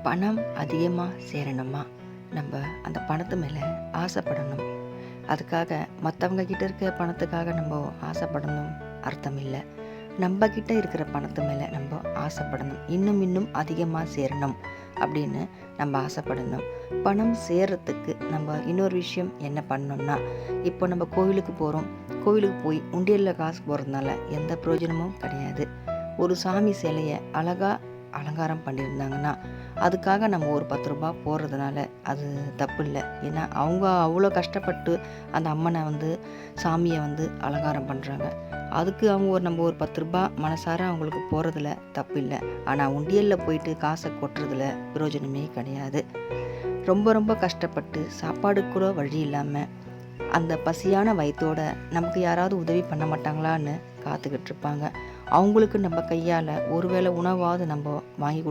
பணம் அதிகமாக சேரணுமா, நம்ம அந்த பணத்து மேலே ஆசைப்படணும். அதுக்காக மற்றவங்க கிட்ட இருக்க பணத்துக்காக நம்ம ஆசைப்படணும் அர்த்தம் இல்லை. நம்ம கிட்ட இருக்கிற பணத்து மேலே நம்ம ஆசைப்படணும். இன்னும் இன்னும் அதிகமாக சேரணும் அப்படின்னு நம்ம ஆசைப்படணும். பணம் சேர்றதுக்கு நம்ம இன்னொரு விஷயம் என்ன பண்ணணும்னா, இப்போ நம்ம கோவிலுக்கு போகிறோம். கோவிலுக்கு போய் உண்டியலில் காசு போடுறதுனால எந்த பிரயோஜனமும் கிடையாது. ஒரு சாமி சிலையை அழகாக அலங்காரம் பண்ணியிருந்தாங்கன்னா அதுக்காக நம்ம ஒரு 10 ரூபா போடுறதுனால அது தப்பு இல்லை. ஏன்னா அவங்க அவ்வளோ கஷ்டப்பட்டு அந்த அம்மனை சாமியை அலங்காரம் பண்ணுறாங்க. அதுக்கு அவங்க நம்ம ஒரு 10 ரூபா மனசார அவங்களுக்கு போகிறதுல தப்பு இல்லை. ஆனால் உண்டியலில் போயிட்டு காசை கொட்டுறதுல பிரயோஜனமே கிடையாது. ரொம்ப ரொம்ப கஷ்டப்பட்டு சாப்பாடு கூட வழி இல்லாமல் அந்த பசியான வயிற்றோட நமக்கு யாராவது உதவி பண்ண மாட்டாங்களான்னு காத்துக்கிட்டு இருப்பாங்க. அவங்களுக்கு நம்ம கையால் ஒருவேளை உணவாவது நம்ம வாங்கி